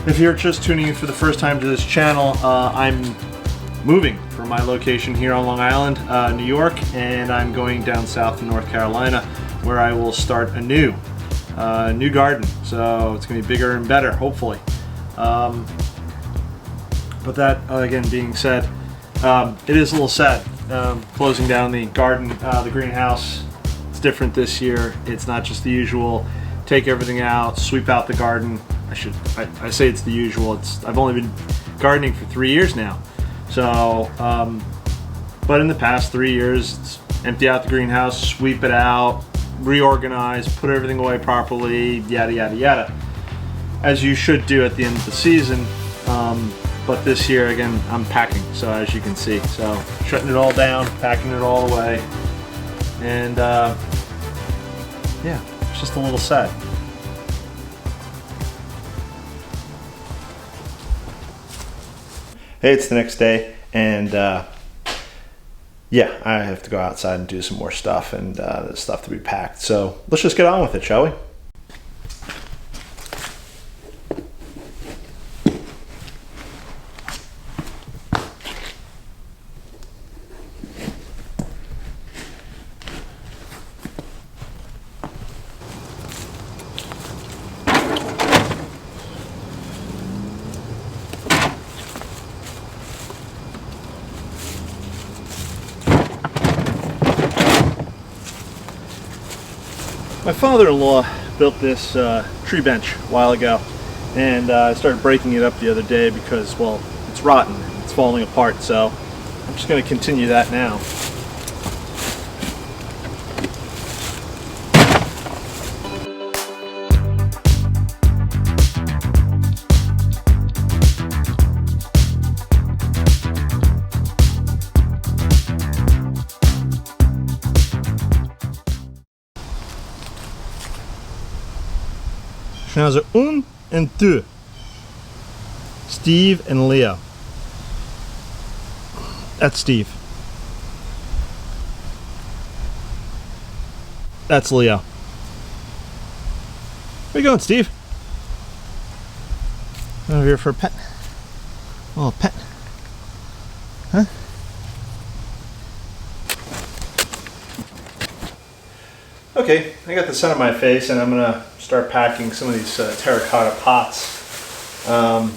If you're just tuning in for the first time to this channel, I'm moving from my location here on Long Island, New York, and I'm going down south to North Carolina, where I will start a new garden. So it's going to be bigger and better, hopefully. But that again being said, it is a little sad closing down the garden, the greenhouse. It's different this year. It's not just the usual take everything out, sweep out the garden. I say it's the usual. I've only been gardening for 3 years now. So, but in the past 3 years, it's empty out the greenhouse, sweep it out, reorganize, put everything away properly, yada yada yada, as you should do at the end of the season. But this year, again, I'm packing. So as you can see, so shutting it all down, packing it all away, and yeah, it's just a little sad. Hey, it's the next day, and yeah, I have to go outside and do some more stuff, and there's stuff to be packed. So let's just get on with it, shall we? My father-in-law built this tree bench a while ago, and I started breaking it up the other day because, well, it's rotten, it's falling apart, so I'm just going to continue that now. Schnauzer 1 and 2. Steve and Leo. That's Steve. That's Leo. Where you going, Steve? Over here for a pet? Oh, a pet. Huh? Okay, I got the sun on my face, and I'm gonna start packing some of these terracotta pots. I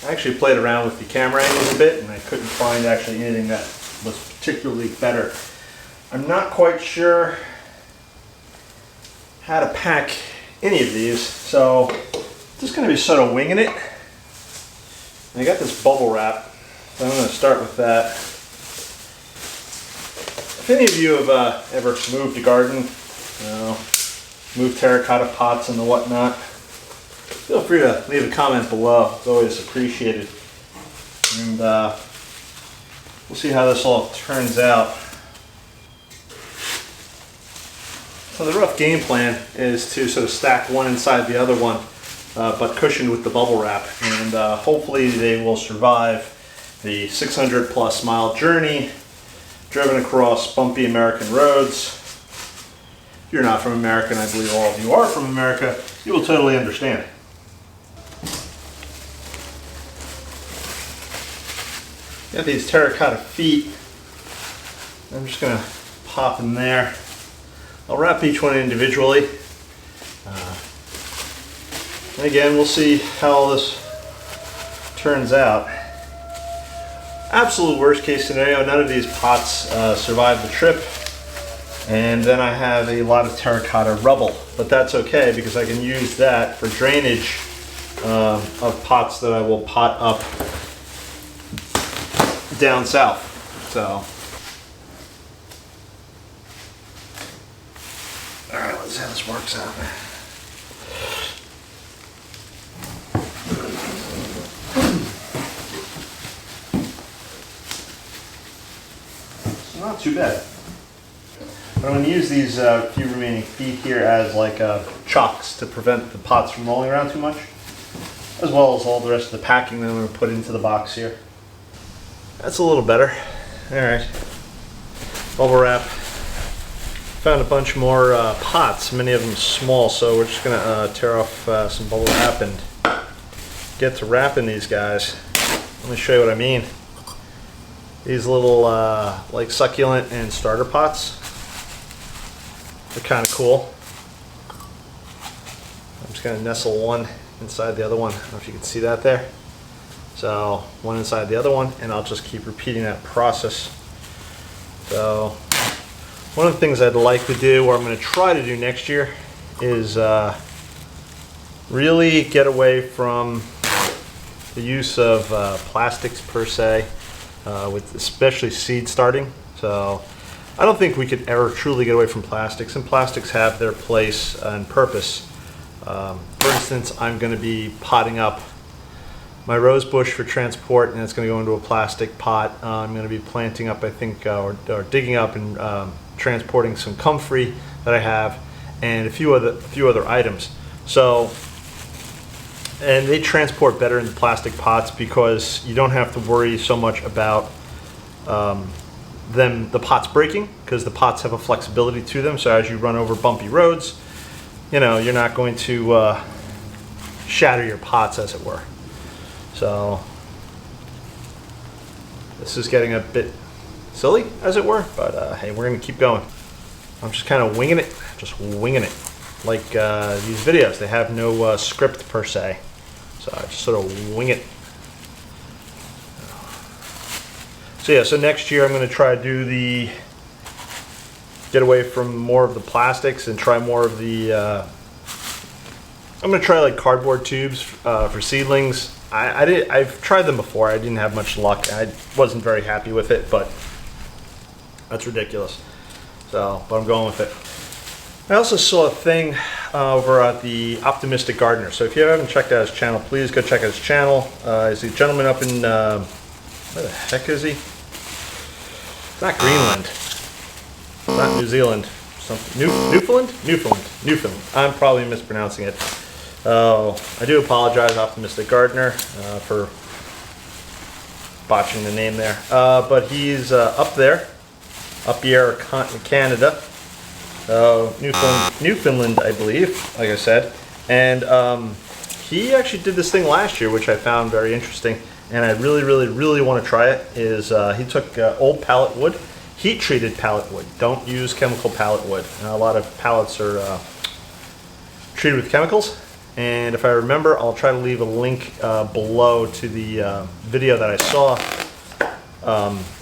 actually played around with the camera angles a bit, and I couldn't find actually anything that was particularly better. I'm not quite sure how to pack any of these, so just going to be sort of winging it. And I got this bubble wrap, so I'm going to start with that. If any of you have ever moved a garden, moved terracotta pots and the whatnot, feel free to leave a comment below. It's always appreciated. And we'll see how this all turns out. So the rough game plan is to sort of stack one inside the other one, but cushioned with the bubble wrap. And hopefully they will survive the 600+ mile journey, driven across bumpy American roads. If you're not from America, and I believe all of you are from America, you will totally understand. Got these terracotta feet. I'm just going to pop in there. I'll wrap each one individually. And again, we'll see how all this turns out. Absolute worst case scenario, none of these pots survive the trip, and then I have a lot of terracotta rubble, but that's okay because I can use that for drainage of pots that I will pot up down south. So, all right, let's see how this works out. Not too bad. But I'm going to use these few remaining feet here as like chocks to prevent the pots from rolling around too much, as well as all the rest of the packing that I'm going to put into the box here. That's a little better. All right. Bubble wrap. Found a bunch more pots, many of them small, so we're just going to tear off some bubble wrap and get to wrapping these guys, let me show you what I mean. These little like succulent and starter pots, they're kind of cool. I'm just going to nestle one inside the other one. I don't know if you can see that there. So one inside the other one, and I'll just keep repeating that process. So one of the things I'd like to do, or I'm going to try to do next year, is really get away from the use of plastics per se, with especially seed starting. So I don't think we could ever truly get away from plastics, and plastics have their place and purpose. For instance, I'm going to be potting up my rose bush for transport, and it's going to go into a plastic pot. I'm going to be planting up, I think, or digging up and transporting some comfrey that I have, and a few other items. So, and they transport better in the plastic pots because you don't have to worry so much about the pots breaking, because the pots have a flexibility to them. So as you run over bumpy roads, you know, you're not going to shatter your pots, as it were. So this is getting a bit silly, as it were, but hey, we're going to keep going. I'm just kind of winging it, like these videos. They have no script per se, so I just sort of wing it. So yeah, so next year I'm going to try to get away from more of the plastics and try more of the I'm going to try like cardboard tubes for seedlings. I've tried them before. I didn't have much luck. I wasn't very happy with it, but that's ridiculous. So, but I'm going with it. I also saw a thing over at the Optimistic Gardener. So if you haven't checked out his channel, please go check out his channel. Is the gentleman up in where the heck is he? It's not Greenland. It's not New Zealand. Something Newfoundland. I'm probably mispronouncing it. I do apologize, Optimistic Gardener, for botching the name there. But he's up there, up here in Canada, Newfoundland, I believe, like I said. And he actually did this thing last year, which I found very interesting, and I really want to try it. Is he took old pallet wood, heat-treated pallet wood. Don't use chemical pallet wood. A lot of pallets are treated with chemicals. And if I remember, I'll try to leave a link below to the video that I saw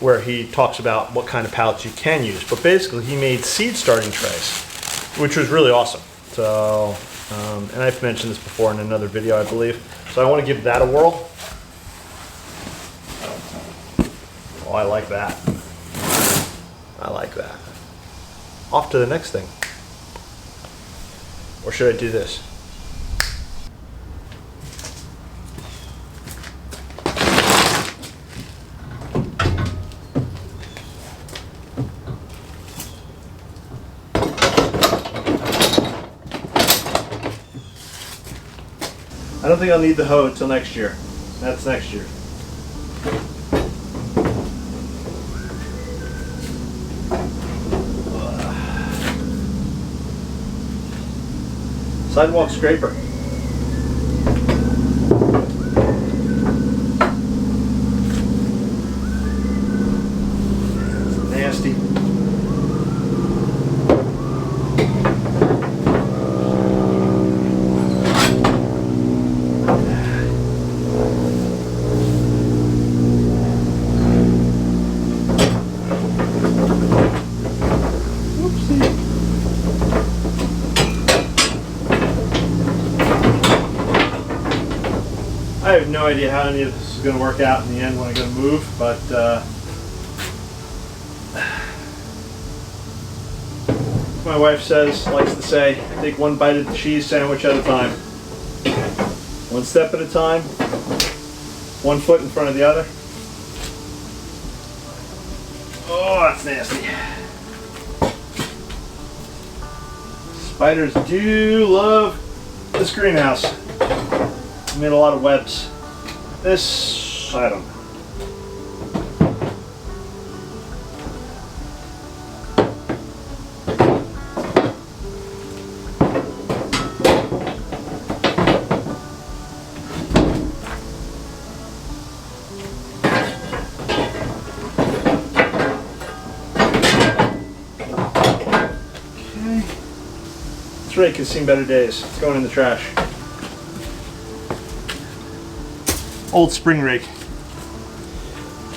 where he talks about what kind of pallets you can use. But basically, he made seed starting trays, which was really awesome. So, and I've mentioned this before in another video, I believe. So I want to give that a whirl. Oh, I like that. I like that. Off to the next thing. Or should I do this? I don't think I'll need the hoe until next year. That's next year. Sidewalk scraper. Nasty. I have no idea how any of this is going to work out in the end when I go to move, but my wife likes to say, take one bite of the cheese sandwich at a time. One step at a time, one foot in front of the other. Oh, that's nasty. Spiders do love this greenhouse. I made a lot of webs. This, I don't know. This rake has seen better days. It's going in the trash. Old spring rake.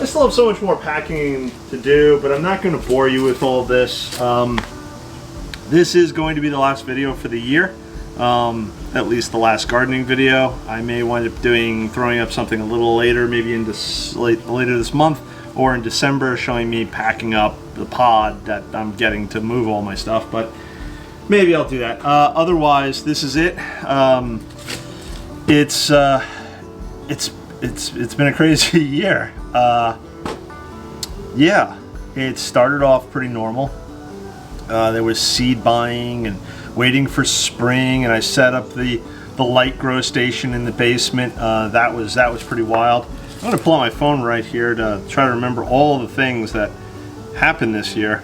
I still have so much more packing to do, but I'm not going to bore you with all this. This is going to be the last video for the year. At least the last gardening video. I may wind up throwing up something a little later, maybe later this month or in December, showing me packing up the pod that I'm getting to move all my stuff, but maybe I'll do that. Otherwise, this is it. It's been a crazy year. Yeah, it started off pretty normal. There was seed buying and waiting for spring, and I set up the light grow station in the basement. That was pretty wild. I'm going to pull out my phone right here to try to remember all the things that happened this year.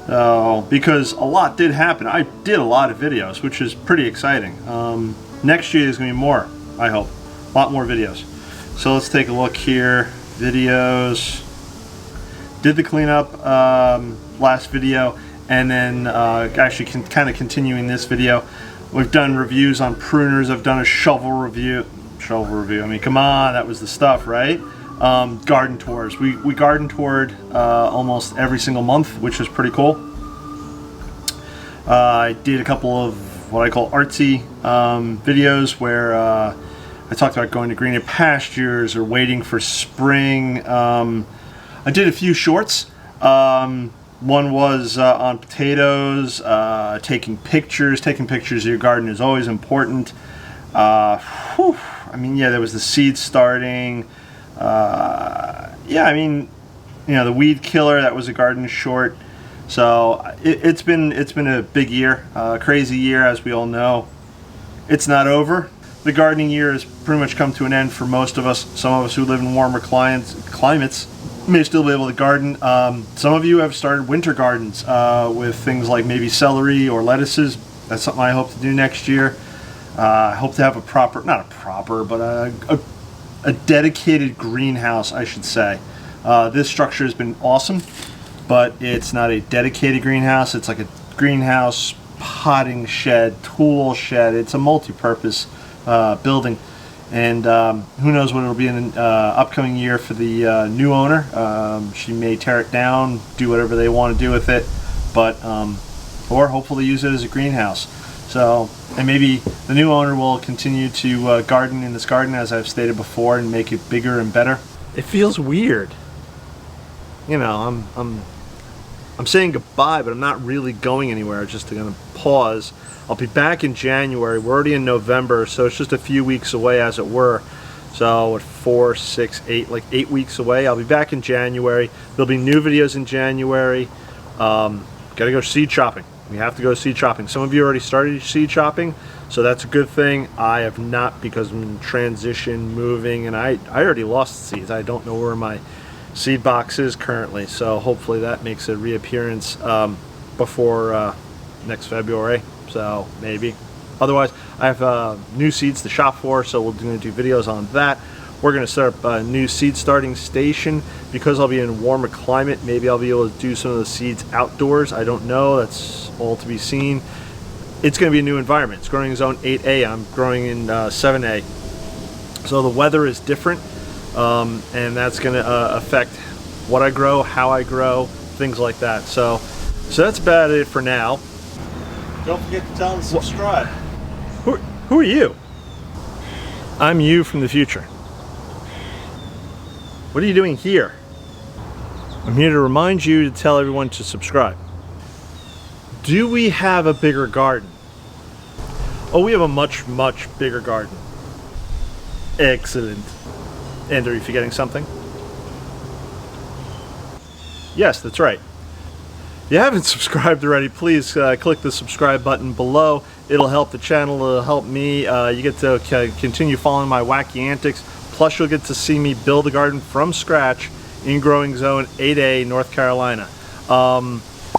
Because a lot did happen. I did a lot of videos, which is pretty exciting. Next year is going to be more, I hope. A lot more videos. So let's take a look here. Videos. Did the cleanup last video, and then actually kind of continuing this video. We've done reviews on pruners. I've done a shovel review. I mean, come on, that was the stuff, right? Garden tours. We garden toured almost every single month, which was pretty cool. I did a couple of what I call artsy videos where I talked about going to greener pastures or waiting for spring. I did a few shorts. One was on potatoes, taking pictures. Taking pictures of your garden is always important. I mean, yeah, there was the seed starting. Yeah, I mean, you know, the weed killer, that was a garden short. So it's been a big year, crazy year, as we all know. It's not over. The gardening year has pretty much come to an end for most of us. Some of us who live in warmer climates may still be able to garden. Some of you have started winter gardens with things like maybe celery or lettuces. That's something I hope to do next year. I hope to have a dedicated greenhouse, I should say. This structure has been awesome, but it's not a dedicated greenhouse. It's like a greenhouse, potting shed, tool shed. It's a multi-purpose building, and who knows what it'll be in an upcoming year for the new owner. She may tear it down, do whatever they want to do with it, but or hopefully use it as a greenhouse. So, and maybe the new owner will continue to garden in this garden, as I've stated before, and make it bigger and better. It feels weird. You know, I'm saying goodbye, but I'm not really going anywhere. I'm just going to pause. I'll be back in January. We're already in November, so it's just a few weeks away, as it were. So, what, 4, 6, 8, like 8 weeks away. I'll be back in January. There'll be new videos in January. Gotta go seed shopping. We have to go seed shopping. Some of you already started seed shopping, so that's a good thing. I have not, because I'm in transition, moving, and I already lost seeds. I don't know where my seed box is currently, so hopefully that makes a reappearance before next February, so maybe. Otherwise, I have new seeds to shop for, so we're going to do videos on that. We're going to set up a new seed starting station. Because I'll be in a warmer climate, maybe I'll be able to do some of the seeds outdoors. I don't know. That's all to be seen. It's going to be a new environment. It's growing in zone 8A. I'm growing in 7A. So the weather is different, and that's going to affect what I grow, how I grow, things like that. So that's about it for now. Don't forget to tell them to subscribe. Who are you? I'm you from the future. What are you doing here? I'm here to remind you to tell everyone to subscribe. Do we have a bigger garden? Oh, we have a much, much bigger garden. Excellent. And are you forgetting something? Yes, that's right. If you haven't subscribed already, please click the subscribe button below. It'll help the channel, it'll help me. You get to continue following my wacky antics. Plus, you'll get to see me build a garden from scratch in growing zone 8A, North Carolina.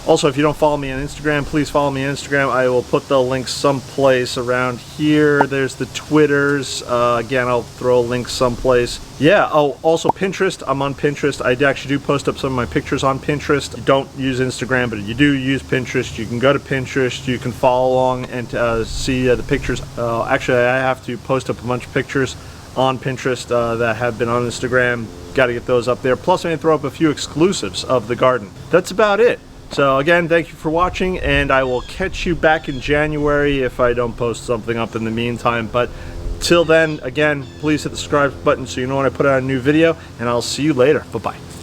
Also, if you don't follow me on Instagram, please follow me on Instagram. I will put the links someplace around here. There's the Twitters. Again, I'll throw a link someplace. Yeah, oh, also Pinterest. I'm on Pinterest. I actually do post up some of my pictures on Pinterest. You don't use Instagram, but you do use Pinterest. You can go to Pinterest. You can follow along and see the pictures. Actually, I have to post up a bunch of pictures on Pinterest that have been on Instagram. Got to get those up there. Plus, I'm going to throw up a few exclusives of the garden. That's about it. So again, thank you for watching, and I will catch you back in January if I don't post something up in the meantime. But till then, again, please hit the subscribe button so you know when I put out a new video, and I'll see you later. Bye-bye.